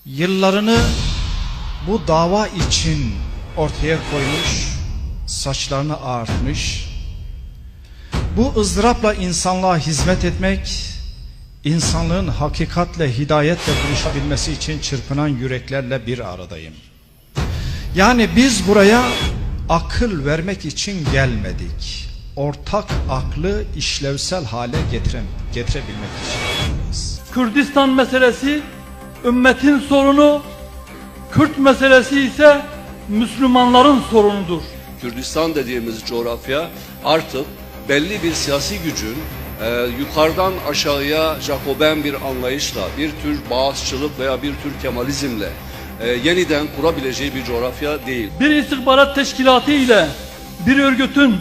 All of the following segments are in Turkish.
Yıllarını bu dava için ortaya koymuş, saçlarını ağartmış, bu ızdırapla insanlığa hizmet etmek, insanlığın hakikatle, hidayetle buluşabilmesi için çırpınan yüreklerle bir aradayım. Yani biz buraya akıl vermek için gelmedik. Ortak aklı işlevsel hale getirebilmek için geldik. Kürdistan meselesi ümmetin sorunu, Kürt meselesi ise Müslümanların sorunudur. Kürdistan dediğimiz coğrafya artık belli bir siyasi gücün yukarıdan aşağıya Jacoben bir anlayışla, bir tür bağızçılık veya bir tür Kemalizmle yeniden kurabileceği bir coğrafya değil. Bir istihbarat teşkilatı ile bir örgütün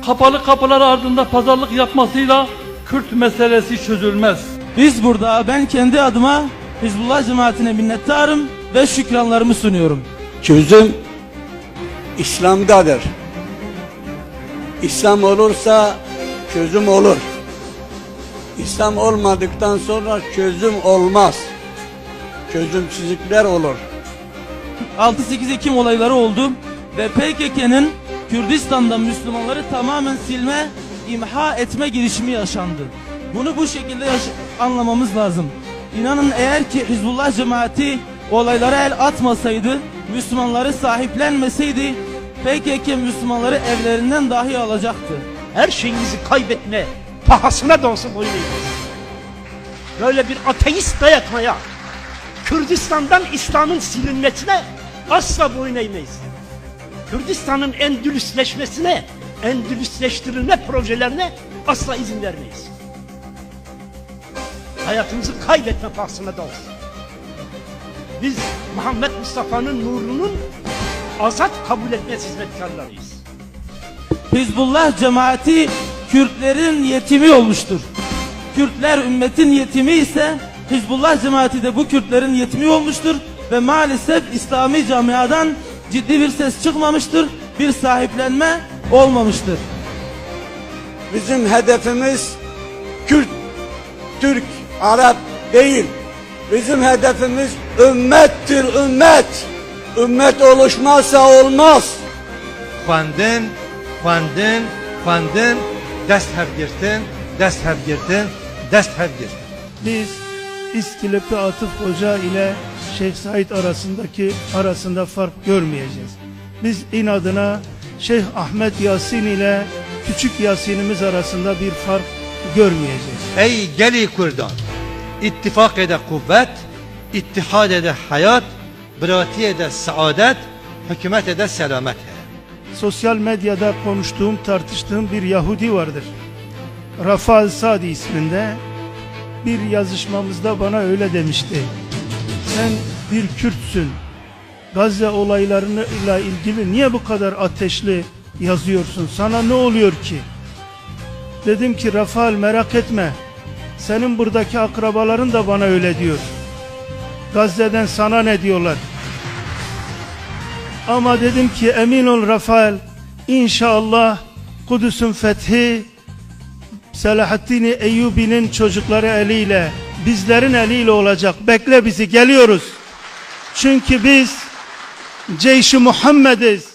kapalı kapılar ardında pazarlık yapmasıyla Kürt meselesi çözülmez. Biz burada, ben kendi adıma Hizbullah cemaatine minnettarım ve şükranlarımı sunuyorum. Çözüm İslam'dadır. İslam olursa çözüm olur. İslam olmadıktan sonra çözüm olmaz. Çözümsüzlükler olur. 6-8 Ekim olayları oldu ve PKK'nın Kürdistan'dan Müslümanları tamamen silme, imha etme girişimi yaşandı. Bunu bu şekilde anlamamız lazım. İnanın eğer ki Hizbullah cemaati olaylara el atmasaydı, Müslümanları sahiplenmeseydi, PKK Müslümanları evlerinden dahi alacaktı. Her şeyinizi kaybetme pahasına da olsa boyun eğmeyiz. Böyle bir ateist dayatmaya, Kürdistan'dan İslam'ın silinmesine asla boyun eğmeyiz. Kürdistan'ın Endülüsleşmesine, Endülüsleştirilme projelerine asla izin vermeyiz. Hayatımızı kaybetme pahasına da olsa. Biz Muhammed Mustafa'nın nurunun azat kabul etmez hizmetkarlarıyız. Hizbullah cemaati Kürtlerin yetimi olmuştur. Kürtler ümmetin yetimi ise Hizbullah cemaati de bu Kürtlerin yetimi olmuştur ve maalesef İslami camiadan ciddi bir ses çıkmamıştır, bir sahiplenme olmamıştır. Bizim hedefimiz Kürt, Türk, Arap değil. Bizim hedefimiz ümmettir, ümmet. Ümmet oluşmazsa olmaz. Xwendin, xwendin, xwendin, dest hevgirtin, dest hevgirtin, dest hevgirtin. Biz İskilipli Atıf Hoca ile Şeyh Said arasında fark görmeyeceğiz. Biz inadına Şeyh Ahmet Yasin ile Küçük Yasin'imiz arasında bir fark görmeyeceğiz. Ey geli Kurdan, ittifak ede kuvvet, ittihad ede hayat, birati ede saadet, hükümet ede selamet. Sosyal medyada konuştuğum, tartıştığım bir Yahudi vardır. Rafa Sadi isminde. Bir yazışmamızda bana öyle demişti. Sen bir Kürtsün. Gazze olaylarıyla ilgili niye bu kadar ateşli yazıyorsun? Sana ne oluyor ki? Dedim ki Rafael, merak etme. Senin buradaki akrabaların da bana öyle diyor. Gazze'den sana ne diyorlar? Ama dedim ki emin ol Rafael, İnşallah Kudüs'ün fethi Selahaddin Eyyubi'nin çocukları eliyle, bizlerin eliyle olacak. Bekle bizi, geliyoruz. Çünkü biz Ceyş-i Muhammediz.